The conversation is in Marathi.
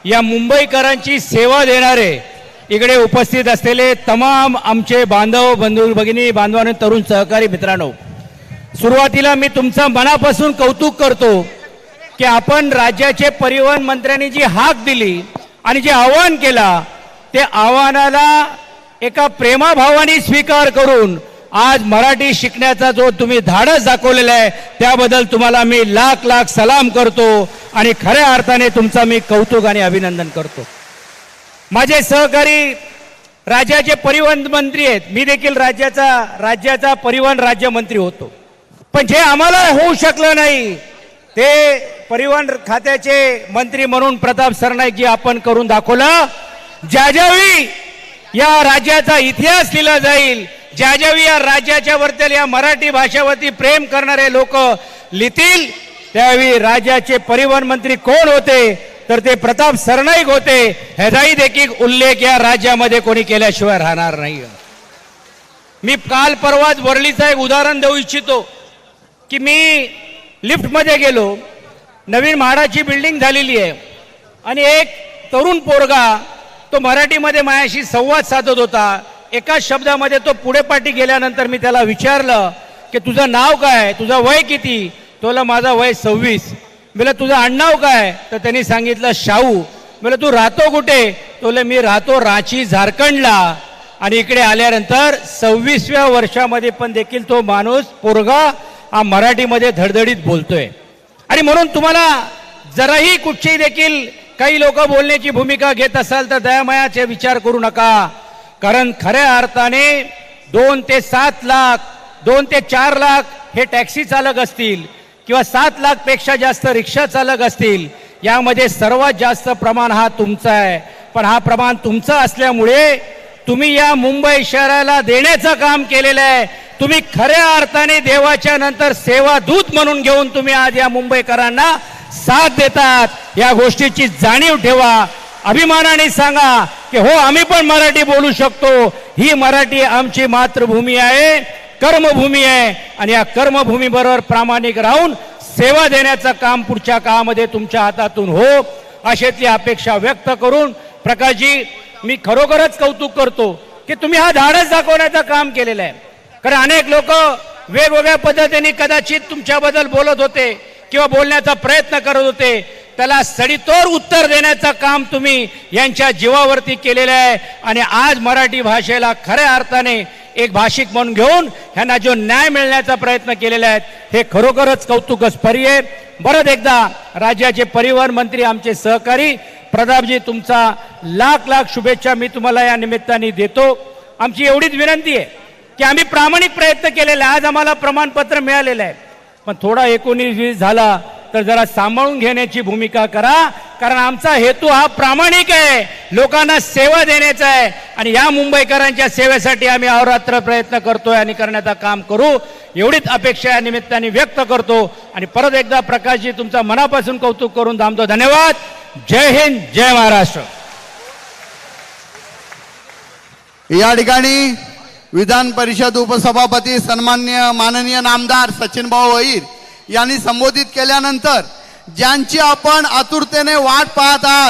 या मुंबईकरांची सेवा देणारे इकडे उपस्थित असलेले तमाम आमचे बांधव बंधू भगिनी बांधवांनी तरुण सहकारी मित्रांनो, सुरुवातीला मी तुमचं मनापासून कौतुक करतो की आपण राज्याचे परिवहन मंत्र्यांनी जी हाक दिली आणि जे आवाहन केला ते आव्हानाला एका प्रेमाभावाने स्वीकार करून आज मराठी शिकण्याचा जो तुम्ही धाडस दाखवलेला आहे त्याबद्दल तुम्हाला मी लाख लाख सलाम करतो आणि खऱ्या अर्थाने तुमचा मी कौतुक आणि अभिनंदन करतो। माझे सहकारी राज्याचे परिवहन मंत्री आहेत, मी देखील राज्याचा परिवहन राज्यमंत्री होतो, पण जे आम्हाला होऊ शकलं नाही ते परिवहन खात्याचे मंत्री म्हणून प्रताप सरनाईकजी आपण करून दाखवलं। ज्यावेळी या राज्याचा इतिहास लिहिला जाईल, ज्यावेळी या राज्याच्या वरती या मराठी भाषेवरती प्रेम करणारे लोक लिहितील, त्यावेळी राज्याचे परिवहन मंत्री कोण होते तर ते प्रताप सरनाईक होते। ह्याचाही देखील उल्लेख या राज्यामध्ये कोणी केल्याशिवाय राहणार नाही। मी काल परवाच वरळीचं एक उदाहरण देऊ इच्छितो की मी लिफ्टमध्ये गेलो, नवीन म्हाडाची बिल्डिंग झालेली आहे आणि एक तरुण पोरगा तो मराठीमध्ये माझ्याशी संवाद साधत होता। एका शब्दामध्ये तो पुढे पाठी गेल्यानंतर मी त्याला विचारलं की तुझं नाव काय, तुझं वय किती? तोला माझं वय 26। मला तुझं आडनाव काय? तर त्यांनी सांगितलं शाहू। मला तू राहतो कुठे? तोले मी राहतो रांची झारखंडला। आणि इकडे आल्यानंतर 26व्या वर्षामध्ये पण देखील तो माणूस पोरगा हा मराठीमध्ये धडधडीत बोलतोय। आणि म्हणून तुम्हाला जराही कुठची देखील काही लोक बोलण्याची भूमिका घेत असाल तर दयामयाचे विचार करू नका, कारण खऱ्या अर्थाने 2 ते 7 लाख 2 ते 4 लाख हे टॅक्सी चालक असतील किंवा 7 लाख पेक्षा जास्त रिक्षा चालक असतील, यामध्ये सर्वात जास्त प्रमाण हा तुमचा आहे। पण हा प्रमाण तुमचा असल्यामुळे तुम्ही या मुंबई शहराला देण्याचं काम केलेलं आहे। तुम्ही खऱ्या अर्थाने देवाच्या नंतर सेवा दूत म्हणून घेऊन तुम्ही आज या मुंबईकरांना साथ देतात। या गोष्टीची जाणीव ठेवा, अभिमानाने सांगा की हो आम्ही पण मराठी बोलू शकतो। ही मराठी आमची मातृभूमी आहे, कर्मभूमी आहे आणि या कर्मभूमीबरोबर प्रामाणिक राहून सेवा देण्याचं काम पुढच्या काळामध्ये तुमच्या हातातून हो, अशातली अपेक्षा व्यक्त करून प्रकाशजी मी खरोखरच कौतुक करतो की तुम्ही हा धाडस दाखवण्याचं काम केलेलं आहे। कारण अनेक लोक वेगवेगळ्या पद्धतीने कदाचित तुमच्याबद्दल बोलत होते किंवा बोलण्याचा प्रयत्न करत होते, त्याला सडीतोड उत्तर देण्याचं काम तुम्ही यांच्या जीवावरती केलेलं आहे। आणि आज मराठी भाषेला खऱ्या अर्थाने एक भाषिक म्हणून घेऊन ह्यांना जो न्याय मिळण्याचा प्रयत्न केलेला आहे हे खरोखरच कौतुकास्पद आहे। परत एकदा राज्याचे परिवहन मंत्री आमचे सहकारी प्रतापजी तुमचा लाख लाख शुभेच्छा मी तुम्हाला या निमित्ताने देतो। आमची एवढीच विनंती आहे की आम्ही प्रामाणिक प्रयत्न केलेला आहे, आज आम्हाला प्रमाणपत्र मिळालेलं आहे, पण थोडा 19-20 झाला तर जरा सांभाळून घेण्याची भूमिका करा, कारण आमचा हेतू हा प्रामाणिक आहे, लोकांना सेवा देण्याचा आहे आणि या मुंबईकरांच्या सेवेसाठी आम्ही अहोरात्र प्रयत्न करतोय आणि करण्याचं काम करू, एवढीच अपेक्षा या निमित्ताने व्यक्त करतो। आणि परत एकदा प्रकाशजी तुमचा मनापासून कौतुक करून थांबतो। धन्यवाद। जय हिंद, जय महाराष्ट्र। या ठिकाणी विधान परिषद उपसभापती सन्माननीय माननीय नामदार सचिन भाऊ अहिर यांनी संबोधित केल्यानंतर ज्यांची आपण आतुरतेने वाट पाहत आहात